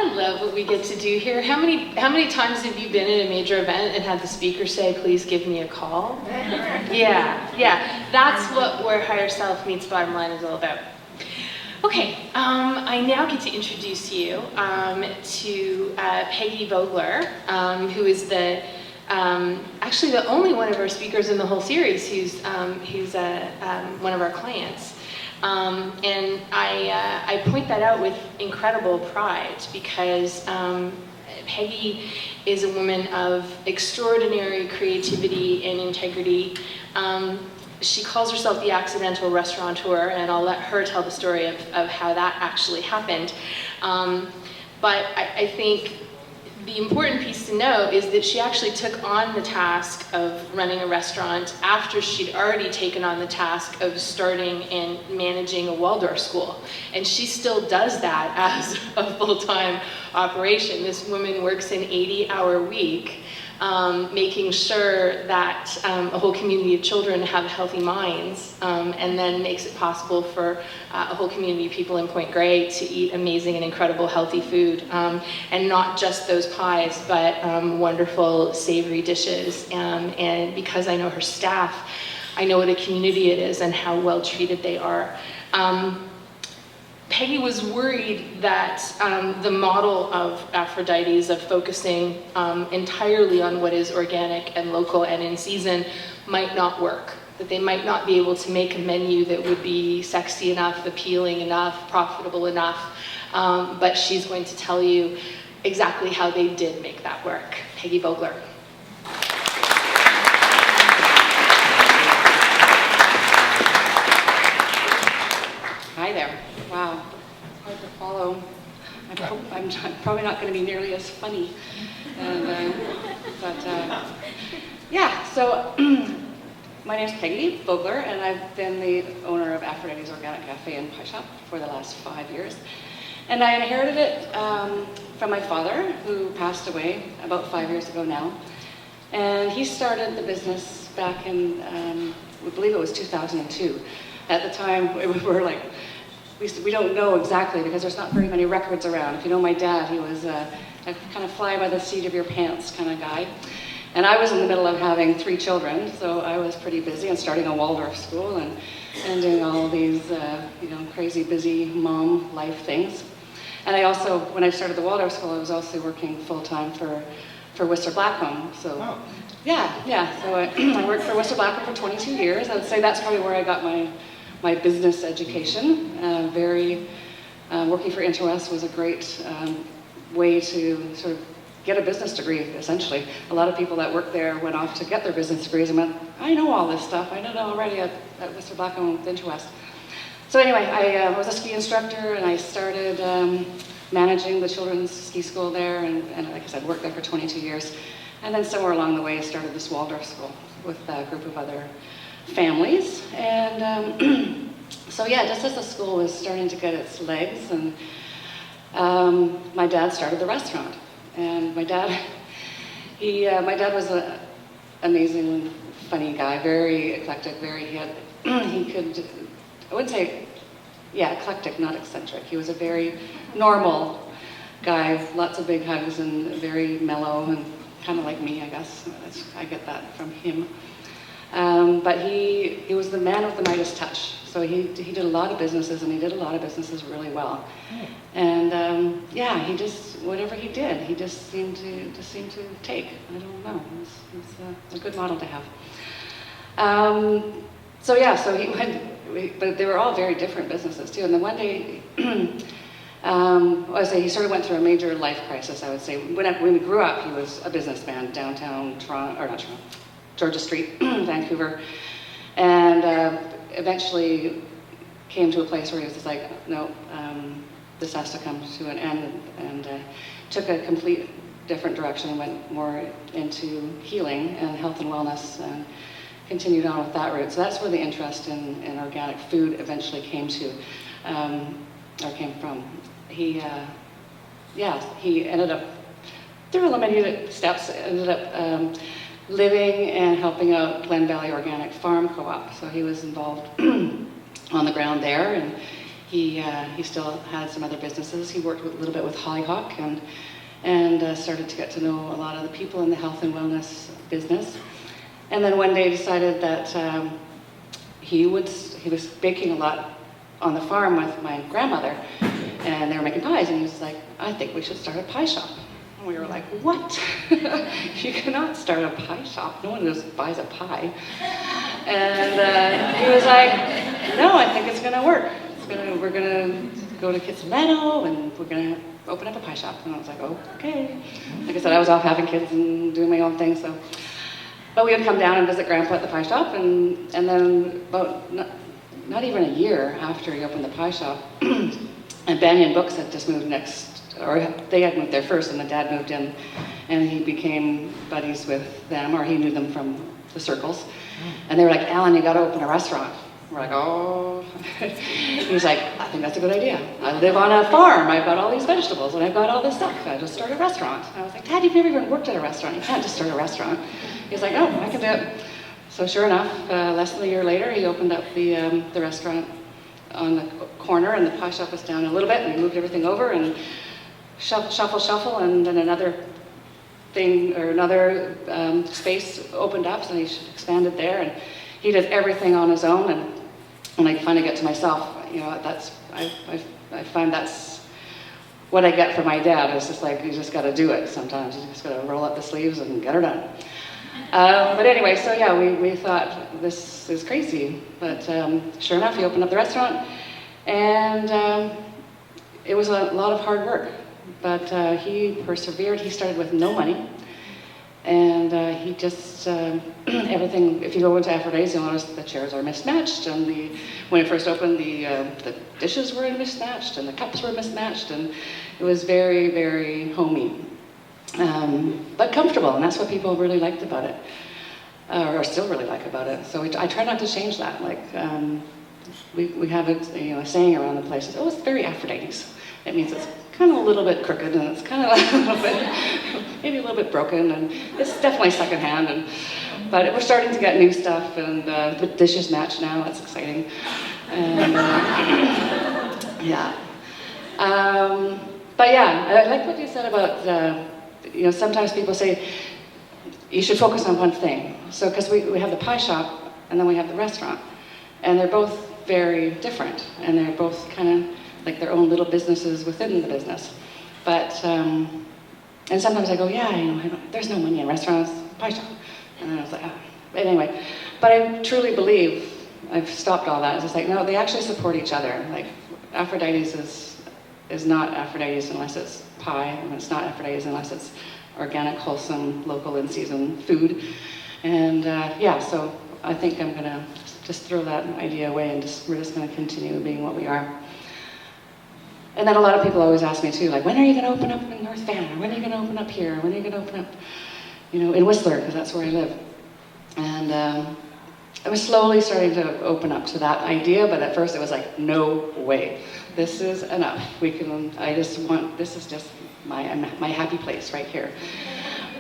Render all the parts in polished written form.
I love what we get to do here. How many times have you been at a major event and had the speaker say, "Please give me a call"? Yeah. That's what where Higher Self Meets Bottom Line is all about. Okay, I now get to introduce you to Peggy Vogler, who is actually the only one of our speakers in the whole series who's one of our clients. And I point that out with incredible pride because Peggy is a woman of extraordinary creativity and integrity. She calls herself the accidental restaurateur, and I'll let her tell the story of how that actually happened. But I think the important piece to know is that she actually took on the task of running a restaurant after she'd already taken on the task of starting and managing a Waldorf school. And she still does that as a full-time operation. This woman works an 80-hour week, making sure that a whole community of children have healthy minds, and then makes it possible for a whole community of people in Point Grey to eat amazing and incredible healthy food, and not just those pies, but wonderful savory dishes. And because I know her staff, I know what a community it is and how well treated they are. Peggy was worried that the model of Aphrodite's of focusing entirely on what is organic and local and in season might not work, that they might not be able to make a menu that would be sexy enough, appealing enough, profitable enough, but she's going to tell you exactly how they did make that work. Peggy Vogler. Hi there. Wow, hard to follow. I'm probably not going to be nearly as funny. Yeah, so my name's Peggy Vogler, and I've been the owner of Aphrodite's Organic Cafe and Pie Shop for the last 5 years. And I inherited it from my father, who passed away about 5 years ago now. And he started the business back in, I believe it was 2002. At the time, we were like, we don't know exactly because there's not very many records around. If you know my dad, he was a kind of fly by the seat of your pants kind of guy. And I was in the middle of having 3 children, so I was pretty busy and starting a Waldorf school and doing all these crazy busy mom life things. And I also, when I started the Waldorf school, I was also working full-time for Whistler Blackcomb. So wow. Yeah. So I worked for Whistler Blackcomb for 22 years. I would say that's probably where I got my business education. Working for Interwest was a great way to sort of get a business degree, essentially. A lot of people that worked there went off to get their business degrees and went, I know all this stuff. I know it already at Whistler Blackcomb with Interwest. So anyway, I was a ski instructor, and I started managing the children's ski school there, and like I said, worked there for 22 years. And then somewhere along the way, I started this Waldorf school with a group of other families. And so yeah, just as the school was starting to get its legs, and my dad started the restaurant. And my dad was an amazing, funny guy, very eclectic, I wouldn't say, eclectic, not eccentric. He was a very normal guy, lots of big hugs and very mellow and kind of like me, I guess. I get that from him. But he was the man with the Midas touch. So he did a lot of businesses, and he did a lot of businesses really well. And he just, whatever he did, he just seemed to take. I don't know. It's a good model to have. So he went. But they were all very different businesses too. And then one day, he sort of went through a major life crisis, I would say. When we grew up, he was a businessman downtown Georgia Street, Vancouver. And eventually came to a place where he was just like, no, this has to come to an end, and took a complete different direction and went more into healing and health and wellness, and continued on with that route. So that's where the interest in organic food eventually came from. He ended up, through limited steps, ended up living and helping out Glen Valley Organic Farm Co-op. So he was involved on the ground there, and he still had some other businesses. He worked a little bit with Hollyhock and started to get to know a lot of the people in the health and wellness business. And then one day decided that he was baking a lot on the farm with my grandmother, and they were making pies, and he was like, I think we should start a pie shop. And we were like, what? You cannot start a pie shop. No one just buys a pie. And he was like, no, I think it's gonna work. We're gonna go to Kitsilano, and we're gonna open up a pie shop. And I was like, oh, okay. Like I said, I was off having kids and doing my own thing, so. But we would come down and visit Grandpa at the pie shop, and then about not even a year after he opened the pie shop, and Banyan Books had just moved or they had moved there first, and the dad moved in, and he became buddies with them, or he knew them from the circles. And they were like, Alan, you gotta open a restaurant. We're like, oh. He's like, I think that's a good idea. I live on a farm, I've got all these vegetables, and I've got all this stuff. I just start a restaurant. And I was like, Dad, you've never even worked at a restaurant. You can't just start a restaurant. He's like, oh, I can do it. So sure enough, less than a year later, he opened up the restaurant on the corner, and the pie shop was down a little bit, and we moved everything over, and shuffle, and then another thing, or another space opened up, so he expanded there, and he did everything on his own, and when I finally get to myself, you know, I find that's what I get from my dad. It's just like, you just gotta do it sometimes. You just gotta roll up the sleeves and get her done. But anyway, so yeah, we thought this is crazy, but sure enough, he opened up the restaurant, and it was a lot of hard work, but he persevered. He started with no money, and he just, everything, if you go into Aphrodite's, you'll notice the chairs are mismatched, and when it first opened, the dishes were mismatched, and the cups were mismatched, and it was very, very homey. But comfortable, and that's what people really liked about it, or still really like about it. So I try not to change that. Like we have a saying around the place: "Oh, it's very Aphrodite's." It means it's kind of a little bit crooked, and it's kind of a little bit, maybe a little bit broken, and it's definitely secondhand. But we're starting to get new stuff, and the dishes match now. It's exciting, and yeah. But yeah, I like what you said about. Sometimes people say you should focus on one thing. So, because we have the pie shop and then we have the restaurant, and they're both very different, and they're both kind of like their own little businesses within the business. But and sometimes I go, yeah, there's no money in restaurants, pie shop, and then I was like, oh. But anyway, but I truly believe I've stopped all that. It's just like, no, they actually support each other. Like Aphrodite's is not Aphrodite's unless it's pie, and it's not Aphrodite's unless it's organic, wholesome, local, in-season food. And so I think I'm gonna just throw that idea away, and we're just gonna continue being what we are. And then a lot of people always ask me too, like, when are you gonna open up in North Van? Or when are you gonna open up here? When are you gonna open up, in Whistler, because that's where I live. And I was slowly starting to open up to that idea, but at first it was like, no way. This is enough. This is just my happy place right here.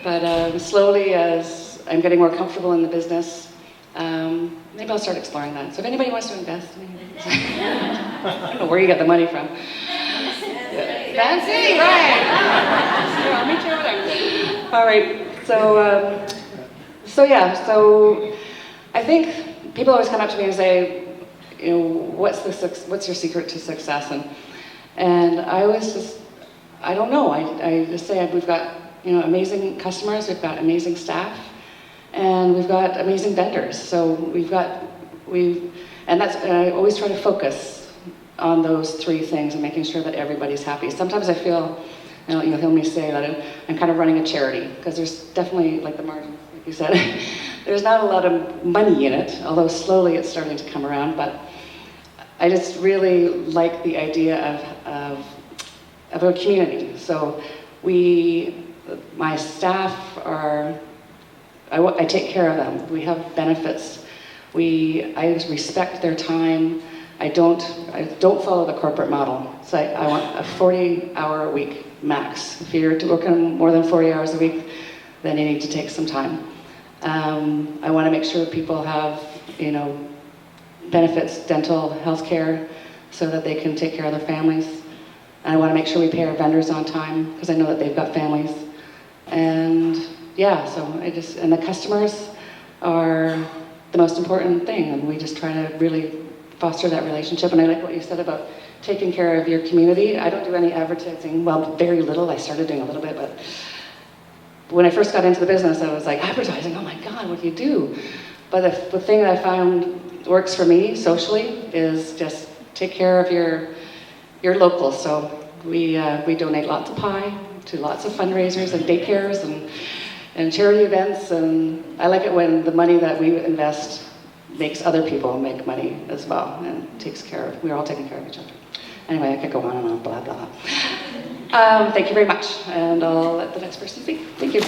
But slowly, as I'm getting more comfortable in the business, maybe I'll start exploring that. So if anybody wants to invest, I don't know where you got the money from. Fancy, right? I'll meet you over there. All right. So I think people always come up to me and say, what's your secret to success? And I always just, I don't know. I just say we've got amazing customers, we've got amazing staff, and we've got amazing vendors. So and I always try to focus on those three things and making sure that everybody's happy. Sometimes I feel, you'll hear me say that I'm kind of running a charity, because there's definitely, like the margins, like you said, there's not a lot of money in it, although slowly it's starting to come around. But I just really like the idea of a community. So my staff I take care of them. We have benefits. I respect their time. I don't follow the corporate model. So I want a 40-hour a week max. If you're working more than 40 hours a week, then you need to take some time. I want to make sure people have, benefits, dental, healthcare, so that they can take care of their families. And I want to make sure we pay our vendors on time because I know that they've got families. And yeah, so and the customers are the most important thing, and we just try to really foster that relationship. And I like what you said about taking care of your community. I don't do any advertising, well, very little. I started doing a little bit, but when I first got into the business, I was like, advertising, oh my God, what do you do? But the thing that I found works for me socially is just take care of your locals. So we donate lots of pie to lots of fundraisers and daycares and charity events, and I like it when the money that we invest makes other people make money as well, and we're all taking care of each other. Anyway, I could go on and on, blah, blah. Thank you very much, and I'll let the next person speak. Thank you.